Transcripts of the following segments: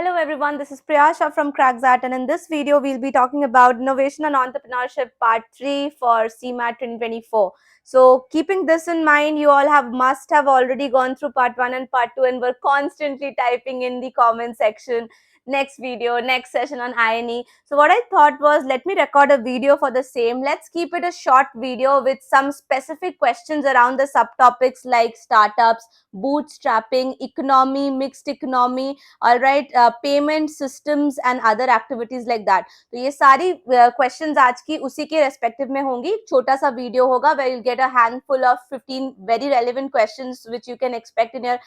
Hello everyone, this is Priyasha from Crackzat, and in this video we'll be talking about innovation and entrepreneurship part 3 for CMAT 2024. So keeping this in mind, you all must have already gone through part 1 and part 2 and were constantly typing in the comment section next video, next session on INE. So what I thought was, let me record a video for the same. Let's keep it a short video with some specific questions around the subtopics like startups, bootstrapping, economy, mixed economy, all right, payment systems and other activities like that. तो ये सारी questions आज की उसी के respective में होंगी. छोटा सा वीडियो होगा where you get a handful of 15 very relevant questions which you can expect in your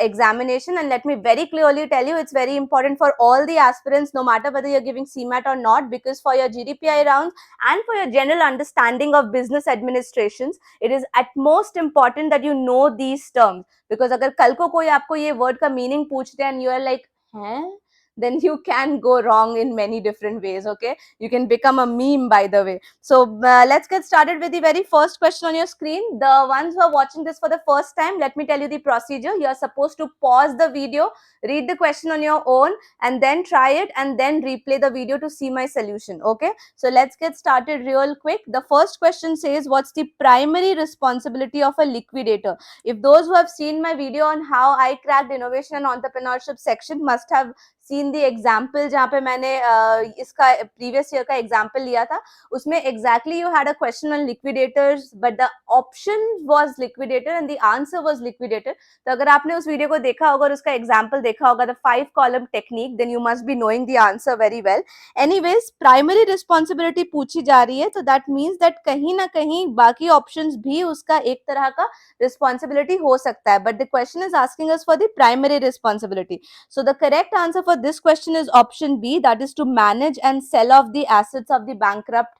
examination. And let me very clearly tell you, it's very important for all the aspirants, no matter whether you're giving CMAT or not, because for your GDPI rounds and for your general understanding of business administrations, it is at most important that you know these terms. Because अगर कल को कोई आपको ये word का meaning पूछते हैं and you are like, हैं, then you can go wrong in many different ways. Okay, you can become a meme, by the way. So let's get started with the very first question on your screen. The ones who are watching this for the first time, let me tell you the procedure. You are supposed to pause the video, read the question on your own, and then try it, and then replay the video to see my solution. Okay, so let's get started real quick. The first question says, what's the primary responsibility of a liquidator? If those who have seen my video on how I cracked innovation and entrepreneurship section must have seen the example जहाँ पे मैंने इसका previous year का example लिया था, उसमें exactly you had a question on liquidators, but the option was liquidator and the answer was liquidator. तो अगर आपने उस वीडियो को देखा होगा और उसका example देखा होगा, the 5-column technique, then you must be knowing the answer very well. Anyways, primary responsibility पूछी जा रही है, तो that means that कहीं ना कहीं बाकी options भी उसका एक तरह का responsibility हो सकता है, but the question is asking us for the primary responsibility. So the correct answer for this question is option B, that is to manage and sell off the assets of the bankrupt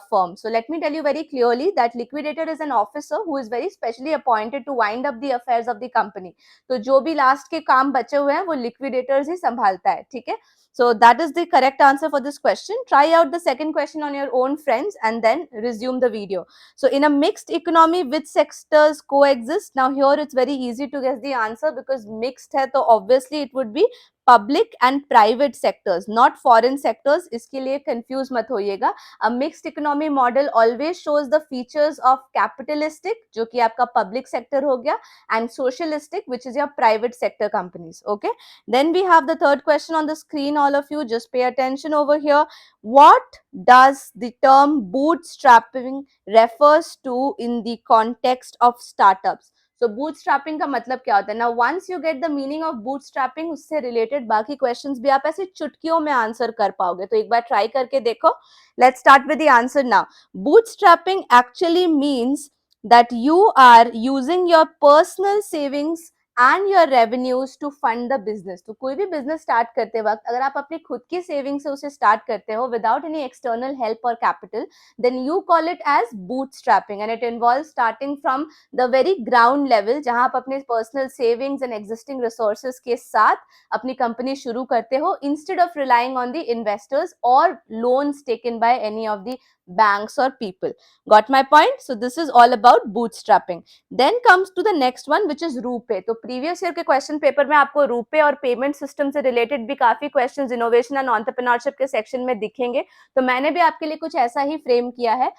firm. So let me tell you very clearly that liquidator is an officer who is very specially appointed to wind up the affairs of the company. तो जो भी last के काम बचे हुए हैं वो liquidators ही संभालता है, ठीक है. So that is the correct answer for this question. Try out the second question on your own, friends, and then resume the video. So in a mixed economy, which sectors coexist? Now here it's very easy to guess the answer because mixed hai, so obviously it would be public and private sectors, not foreign sectors. इसके लिए confuse मत होइएगा. A mixed economy model always shows the features of capitalistic, जो कि आपका public sector हो गया, and socialistic, which is your private sector companies. Okay. Then we have the third question on the screen. All of you, just pay attention over here. What does the term bootstrapping refers to in the context of startups? So bootstrapping का मतलब क्या होता है? Now once you get the meaning of bootstrapping, उससे related बाकी questions भी आप ऐसे चुटकियों में answer कर पाओगे. तो एक बार try करके देखो. Let's start with the answer now. Bootstrapping actually means that you are using your personal savings and your revenues to fund the business. तो कोई भी बिजनेस स्टार्ट करते वक्त अगर आप अपनी खुद की सेविंग से उसे स्टार्ट करते हो विदाउट एनी एक्सटर्नल हेल्प और capital, then you call it as bootstrapping and it involve starting from the very ground level, जहां आप अपने personal savings and existing resources के साथ अपनी कंपनी शुरू करते हो instead of relying on the investors और loans taken by any of the banks or people. Got my point? So this is all about bootstrapping. Then comes to the next one, which is RuPay. तो previous year के question paper में आपको RuPay और payment system से related भी काफी questions innovation and entrepreneurship के section में दिखेंगे. तो मैंने भी आपके लिए कुछ ऐसा ही frame किया है,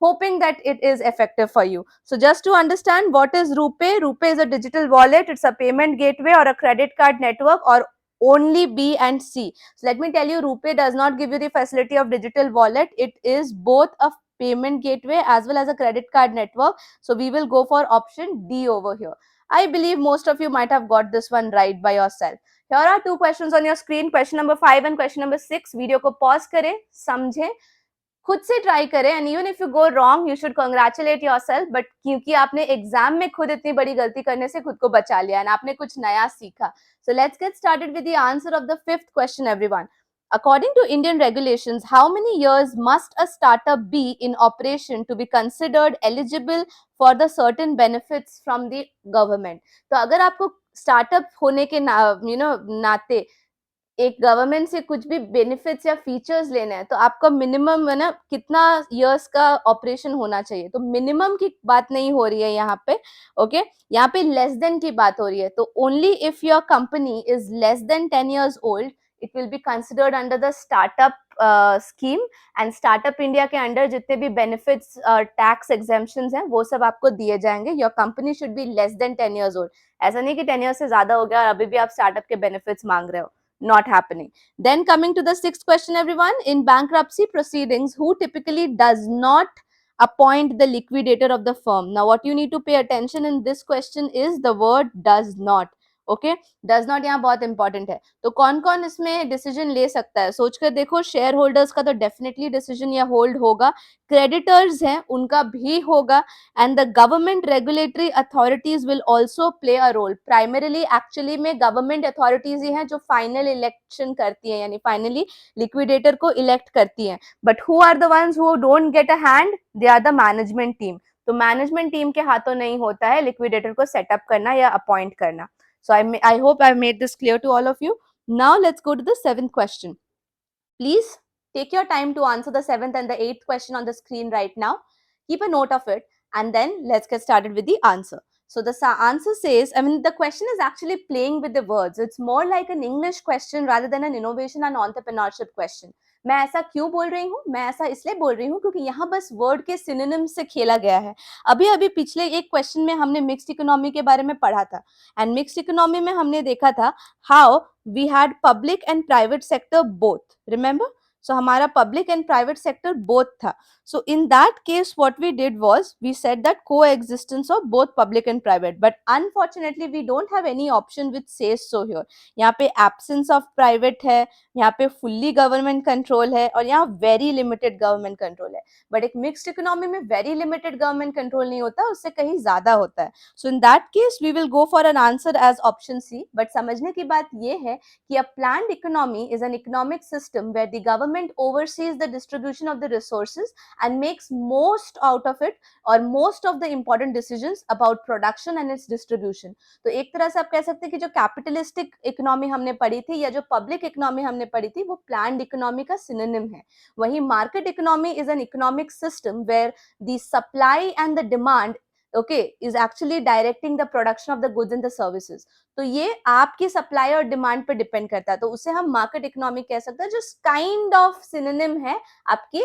hoping that it is effective for you. So just to understand what is RuPay, RuPay is a digital wallet. It's a payment gateway or a credit card network or only B and C. So let me tell you, RuPay does not give you the facility of digital wallet. It is both a payment gateway as well as a credit card network. So we will go for option D over here. I believe most of you might have got this one right by yourself. Here are two questions on your screen, question number 5 and question number 6. Video को pause करें, समझें, खुद से try करें, and even if you go wrong you should congratulate yourself, but क्योंकि आपने exam में खुद इतनी बड़ी गलती करने से खुद को बचा लिया एंड आपने कुछ नया सीखा. So let's get started with the answer of the fifth question everyone. According to Indian regulations, how many years must a startup be in operation to be considered eligible for the certain benefits from the government? तो अगर आपको startup होने के नाते एक government से कुछ भी बेनिफिट्स या फीचर्स लेना है तो आपका मिनिमम है ना कितना इयर्स का ऑपरेशन होना चाहिए, तो मिनिमम की बात नहीं हो रही है यहाँ पे, ओके यहाँ पे लेस देन की बात हो रही है। तो only if your company is less than 10 years old it will be considered under the startup scheme, and startup India के अंडर जितने भी बेनिफिट्स टैक्स एग्जेम्पशंस हैं वो सब आपको दिए जाएंगे। Your company should be less than 10 years old। ऐसा नहीं कि 10 years से ज्यादा हो गया और अभी भी आप स्टार्टअप के बेनिफिट्स मांग रहे हो, not happening. Then coming to the sixth question, everyone, in bankruptcy proceedings, who typically does not appoint the liquidator of the firm? Now what you need to pay attention in this question is the word does not. Okay, does not यहाँ बहुत important है। तो कौन कौन इसमें decision ले सकता है, सोचकर देखो। शेयर होल्डर्स का तो डेफिनेटली डिसीजन या होल्ड होगा, क्रेडिटर्स हैं उनका भी होगा, and the government regulatory authorities will also play a role. Primarily actually में government authorities ही हैं जो final election करती हैं, यानी finally liquidator को elect करती हैं, but who are the ones who don't get a hand? They are the management team. तो मैनेजमेंट टीम के हाथों नहीं होता है लिक्विडेटर को सेटअप करना या अपॉइंट करना। So I hope I've made this clear to all of you. Now let's go to the seventh question. Please take your time to answer the seventh and the eighth question on the screen right now. Keep a note of it and then let's get started with the answer. So the answer says, I mean, the question is actually playing with the words. It's more like an English question rather than an innovation and entrepreneurship question. मैं ऐसा क्यों बोल रही हूँ? मैं ऐसा इसलिए बोल रही हूँ क्योंकि यहाँ बस वर्ड के सिनोनिम्स से खेला गया है। अभी अभी पिछले एक क्वेश्चन में हमने मिक्स्ड इकोनॉमी के बारे में पढ़ा था, एंड मिक्स्ड इकोनॉमी में हमने देखा था how we had public and private sector both, remember? So हमारा public and private sector both था। So in that case what we did was we said that coexistence of both public and private, but unfortunately we don't have any option which says so here. यहाँ पे absence of private है, यहाँ पे fully government control है, और यहाँ very limited government control है। but एक mixed economy में very limited government control नहीं होता, उससे कहीं ज़्यादा होता है। so in that case we will go for an answer as option C, but समझने की बात ये है कि a planned economy is an economic system where the government oversees the distribution of the resources and makes most out of it or most of the important decisions about production and its distribution. तो एक तरह से आप कह सकते हैं कि जो कैपिटलिस्टिक इकोनॉमी हमने पढ़ी थी या जो पब्लिक इकोनॉमी हमने पढ़ी थी वो प्लान्ड इकोनॉमी का सिनोनिम है। वही market economy is an economic system where the supply and the demand is actually directing the production of the goods and the services. तो ये आपकी सप्लाई और डिमांड पे डिपेंड करता है, तो उसे हम मार्केट इकोनॉमी कह सकते हैं, जो काइंड ऑफ सिनोनिम है आपकी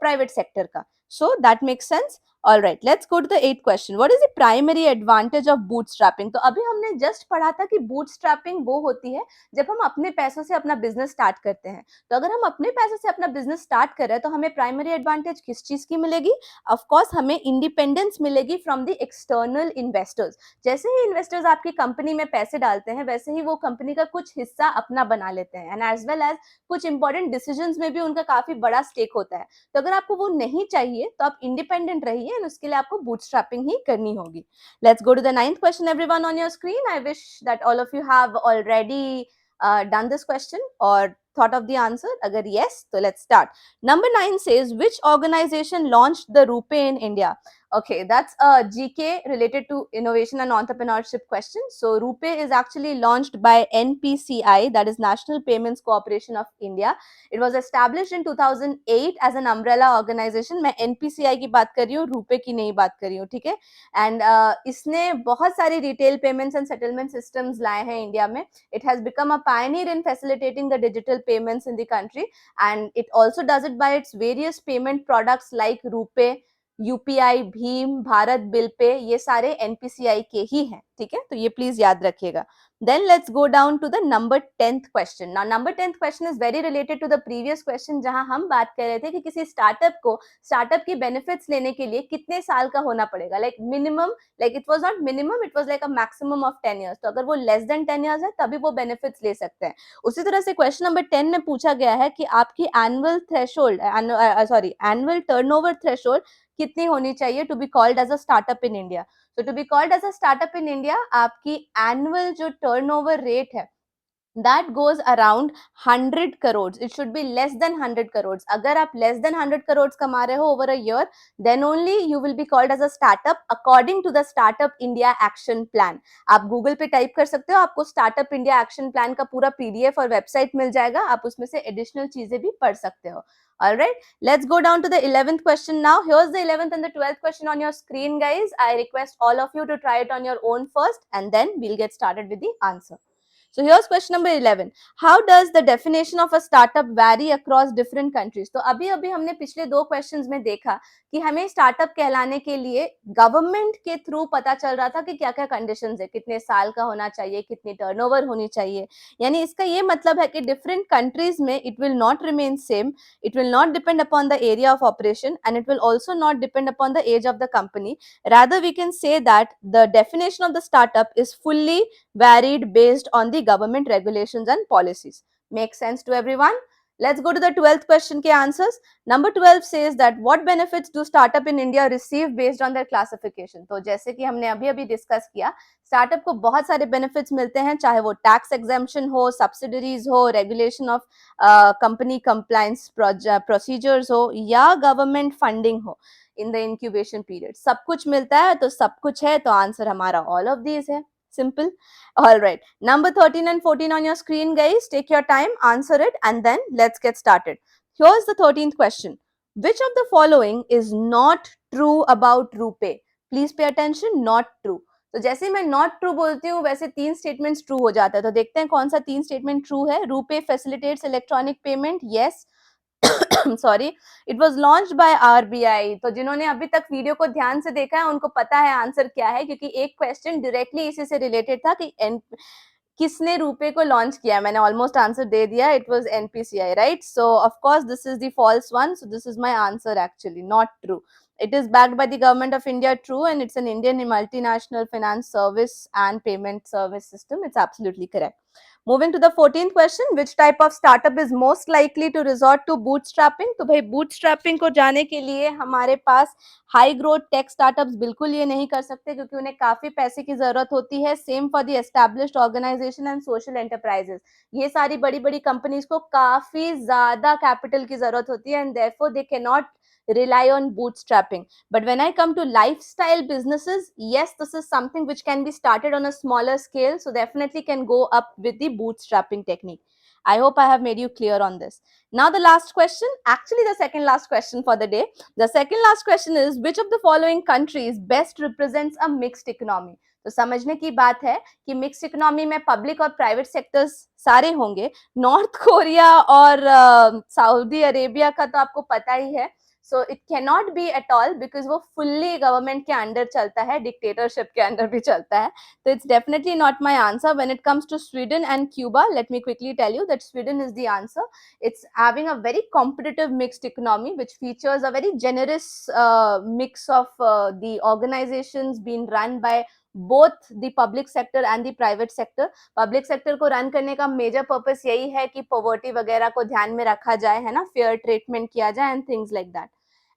private sector ka. So that makes sense. All right, let's go to the eighth question. What is the primary advantage of bootstrapping? तो अभी हमने just पढ़ा था कि bootstrapping वो होती है जब हम अपने पैसों से अपना बिजनेस स्टार्ट करते हैं। तो अगर हम अपने पैसों से अपना बिजनेस स्टार्ट कर रहे हैं तो हमें प्राइमरी एडवांटेज किस चीज की मिलेगी? ऑफ कोर्स हमें इंडिपेंडेंस मिलेगी फ्रॉम द एक्सटर्नल इन्वेस्टर्स। जैसे ही इन्वेस्टर्स आपकी कंपनी में पैसे डालते हैं वैसे ही वो कंपनी का कुछ हिस्सा अपना बना लेते हैं, एंड एज वेल एज कुछ इंपॉर्टेंट डिसीजंस में भी उनका काफी बड़ा स्टेक होता है। तो अगर आपको वो नहीं चाहिए तो आप इंडिपेंडेंट रहिए, एंड उसके लिए आपको बूटस्ट्रैपिंग ही करनी होगी। Let's go to the ninth question everyone on your screen. I wish that all of you have already done this question or thought of the answer. Agar yes, so let's start. Number 9 says, which organization launched the RuPay in India? Okay, that's a GK related to innovation and entrepreneurship question. So RuPay is actually launched by NPCI, that is National Payments Corporation of India. It was established in 2008 as an umbrella organization. मैं NPCI की बात कर रही हूँ, RuPay की नहीं बात कर रही हूँ, ठीक है? And इसने बहुत सारी retail payments and settlement systems लाए हैं इंडिया में। It has become a pioneer in facilitating the digital payments in the country, and it also does it by its various payment products like RuPay, UPI, Bhim, Bharat bill pay, ये सारे NPCI के ही हैं, ठीक है? तो ये प्लीज याद रखिएगा। Then let's go down to the number 10th question. Now number 10th question is very related to the previous question, जहां हम बात कर रहे थे कि किसी स्टार्टअप की बेनिफिट्स लेने के लिए कितने साल का होना पड़ेगा, like minimum, like it was not minimum, it was like a maximum of 10 years. तो अगर वो लेस देन 10 years है तभी वो बेनिफिट्स ले सकते हैं। उसी तरह से क्वेश्चन नंबर 10 में पूछा गया है कि आपकी एनुअल टर्नओवर थ्रेशोल्ड कितनी होनी चाहिए to be called as a startup in India. तो to be called as a startup in India आपकी एनुअल जो टर्नओवर रेट है that goes around 100 crores. It should be less than 100 crores. अगर आप less than 100 crores कमा रहे हो over a year, then only you will be called as a startup according to the Startup India Action Plan. आप Google पे type कर सकते हो, आपको Startup India Action Plan का पूरा PDF और वेबसाइट मिल जाएगा, आप उसमें से एडिशनल चीजें भी पढ़ सकते हो. All right, let's go down to the 11th question now. Here's the 11th and the 12th question on your screen, guys. I request all of you to try it on your own first, and then we'll get started with the answer. So here's question number 11. How does the definition of a startup vary across different countries? तो अभी अभी हमने पिछले दो questions में देखा कि हमें स्टार्टअप कहलाने के लिए गवर्नमेंट के थ्रू पता चल रहा था कि क्या क्या कंडीशंस है, कितने साल का होना चाहिए, कितनी टर्नओवर होनी चाहिए. यानी इसका ये मतलब है कि डिफरेंट कंट्रीज में it will not remain same, it will not depend upon the area of operation, and it will also not depend upon the age of the company. Rather, we can say that the definition of the startup is fully varied based on the government regulations and policies. Make sense to everyone? Let's go to the 12th question ke answers. Number 12 says that what benefits do startup in India receive based on their classification? तो जैसे कि हमने अभी अभी discuss किया, startup को बहुत सारे बेनिफिट्स मिलते हैं, चाहे वो टैक्स एग्जेम्पशन हो, सब्सिडरीज हो, regulation of company compliance procedures हो, या गवर्नमेंट फंडिंग हो इन द इंक्यूबेशन पीरियड. सब कुछ मिलता है, तो सब कुछ है, तो आंसर हमारा ऑल ऑफ दीज है. Simple. All right. Number 13 and 14 on your screen, guys. Take your time, answer it, and then let's get started. Here's the 13th question. Which of the following is not true about RuPay? Please pay attention. Not true. तो जैसे मैं not true बोलती हूँ वैसे तीन statements true हो जाता है. तो देखते हैं कौन सा तीन स्टेटमेंट ट्रू है. RuPay facilitates electronic payment. Yes. Sorry, it was launch by RBI. तो जिन्होंने अभी तक वीडियो को ध्यान से देखा है उनको पता है आंसर क्या है, क्योंकि एक क्वेश्चन डायरेक्टली इसी से रिलेटेड था कि किसने रुपए को लॉन्च किया. मैंने ऑलमोस्ट आंसर दे दिया. It was NPCI, right? So of course this is the false one. So this is my answer actually. Not true. It is backed by the government of India, true, and it's an Indian multinational finance service and payment service system. It's absolutely correct. Moving to the 14th question, which type of startup is most likely to resort to bootstrapping? तो भाई bootstrapping को जाने के लिए हमारे पास high growth tech startups बिल्कुल ये नहीं कर सकते, क्योंकि उन्हें काफी पैसे की जरूरत होती है. Same for the established organisation and social enterprises. ये सारी बड़ी बड़ी कंपनीज को काफी ज्यादा कैपिटल की जरूरत होती है, and therefore they can not rely on bootstrapping. But when I come to lifestyle businesses, yes, this is something which can be started on a smaller scale, so definitely can go up with the bootstrapping technique. I hope I have made you clear on this. Now the last question, actually the second last question for the day. The second last question is, which of the following countries best represents a mixed economy? तो समझने की बात है कि mix economy में public और private sectors सारे होंगे. नॉर्थ कोरिया और सऊदी अरेबिया का तो आपको पता ही है. So it can not be at all, because वो फुल्ली गवर्नमेंट के अंडर चलता है, डिक्टेटरशिप के अंडर भी चलता है. तो it's definitely not my answer. When it comes to Sweden and Cuba, let me quickly tell you that Sweden is the answer. It's having a very competitive mixed economy which features a very generous mix of the organizations being run by both the public sector and the private sector. Public sector को run करने का major purpose यही है कि poverty वगैरह को ध्यान में रखा जाए, है ना, फेयर ट्रीटमेंट किया जाए and things like that.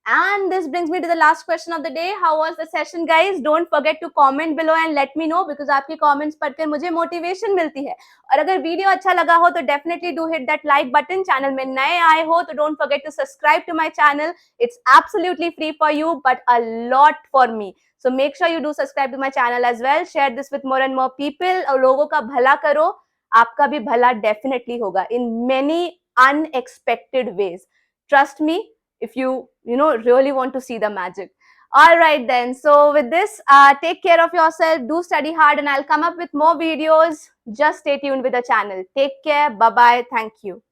And this brings me to the last question of the day. How was the session, guys? Don't forget to comment below and let me know, because आपके comments पढ़कर मुझे motivation मिलती है. और अगर video अच्छा लगा हो तो definitely do hit that like button. Channel में नए आए हो तो don't forget to subscribe to my channel. It's absolutely free for you but a lot for me. So make sure you do subscribe to my channel as well. Share this with more and more people. और लोगों का भला करो, आपका भी भला definitely होगा in many unexpected ways. Trust me, if you really want to see the magic. All right then, so with this, take care of yourself, do study hard, and I'll come up with more videos. Just stay tuned with the channel. Take care. Bye bye. Thank you.